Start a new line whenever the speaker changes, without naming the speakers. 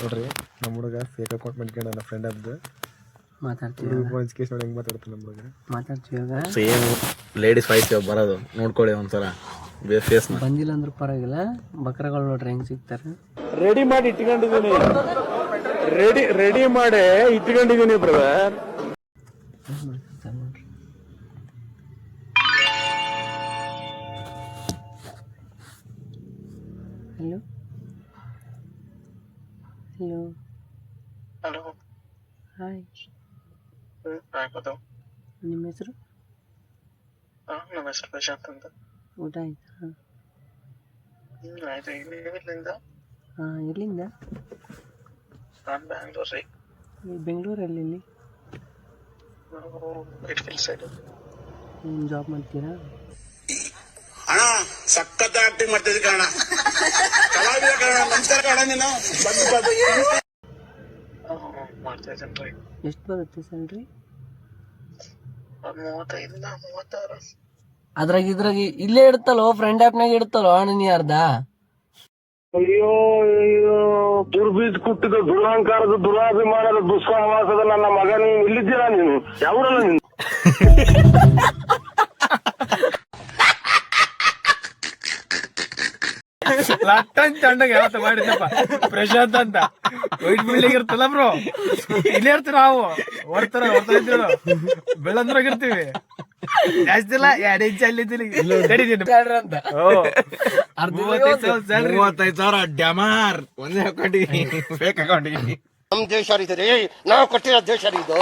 ನೋಡ್ರಿ ನಮ್ಮ ಹುಡುಗ ಫೇಕ್ ಅಕೌಂಟ್ ಮಾಡ್ಕೊಂಡು ನನ್ನ ಫ್ರೆಂಡ್ ಅಬ್ದು
ಮಾತಾಡ್ತೀವಿ
ಎಜುಕೇಶನ್ ಹೆಂಗ್ ಮಾತಾಡ್ತಾನೆ ನಮ್ಮ ಹುಡುಗ.
ಮಾತಾಡ್ತೀವಿ
ಸೇಮ್ ಲೇಡೀಸ್ ವಾಯ್ಸ್ ಬರೋದು ನೋಡ್ಕೊಳ್ಳಿ ಒಂದ್ಸಲ ಫೇಸ್
ಬಂದಿಲ್ಲ ಅಂದ್ರೂ ಪರವಾಗಿಲ್ಲ. ಬಕ್ರಗಳು ನೋಡ್ರಿ ಹೆಂಗ್ ಸಿಗ್ತಾರೆ.
ರೆಡಿ ಮಾಡಿ ಇಟ್ಕೊಂಡಿದ್ದೀನಿ ಬ್ರದರ್.
ನೋಡ್ರಿ ಹಲೋ ಹಲೋ
ಹಲೋ
ಹಾಯ್.
ಆಗ್ಬೋದು.
ನಿಮ್ಮ ಹೆಸರು?
ನಮ್ಮ ಹೆಸರು ಪ್ರಶಾಂತ್ ಅಂತ.
ಊಟ ಆಯ್ತಾ?
ಆಯ್ತು. ನೀವೆಲ್ಲಿಂದ?
ಎಲ್ಲಿಂದ?
ನಾನು ಬ್ಯಾಂಗ್ಳೂರ್ ರೀ.
ಬೆಂಗಳೂರಲ್ಲಿ ಎಲ್ಲಿ?
ನಾವು ಇಟ್ಕಿಲ್ ಸೈಡ್.
ಏನು ಜಾಬ್ ಮಾಡ್ತೀರಾ?
ಅಣ್ಣ ಸಖತ್ ಆಕ್ಟಿಂಗ್ ಮಾಡ್ತಿದ್ದೆ ಕಣ. ಕಲಾವಿದ ಕಣ. ನಮಸ್ಕಾರ ಕಣ. ನೀನು
ಮಾಡ್ತಾ ಇದ್ದೇನೆ ರೀ.
ಎಷ್ಟು ಬರುತ್ತೆ ಸ್ಯಾಲ್ರಿ?
35 36.
ಇದ್ರಾಗ ಇಲ್ಲೇ ಇಡ್ತಲ್ಲೋ, ಫ್ರೆಂಡ್ ಆಪ್ನಾಗ ಇಡ್ತಲ್ಲೋ ನೀ ಅರ್ಧ.
ಅಯ್ಯೋ ಅಯ್ಯೋ, ದುರ್ಬೀಜ್ ಕುಟ್ಟಿದ ದುರಾಂಕಾರದ ದುರಾಭಿಮಾನದ ದುಸ್ಸಹವಾಸದ ನನ್ನ ಮಗ, ನೀನು ಇಲ್ಲಿದ್ದೀರಾ? ನೀನು ಯಾವೂರಲ್ಲ ನೀನು?
ಲಟ್ಟನ್ ಚಂಡಾಗ ಯಾವತ್ತ ಮಾಡಿದ್ದಪ್ಪ ಪ್ರಶಾಂತ್ ಅಂತ. ವೈಟ್ ಬಿಲ್ಡಿಂಗ್ ಇರ್ತಲ್ಲ ಬ್ರೋ, ಇಲ್ಲೇ ಇರ್ತೀವಿ ನಾವು. ಹೊರ್ತಾರ ಬೆಳಂದ್ರಾಗ ಇರ್ತೀವಿ. ಜಾಸ್ತಿ ಇಲ್ಲ, 2 ಇಂಚ್ ಅಲ್ಲಿದ್ದೀನಿ ಅಂತ.
35,000 ಡ್ಯಾಮಾರ್ ಒಂದೇ ಅಕೌಂಟಿಗೆ, ಫೇಕ್ ಅಕೌಂಟಿಗೆ.
ನಮ್ ದೇಶ ರೀ, ನಾವು ಕೊಟ್ಟಿರೋ ದೇಶ ಇದು.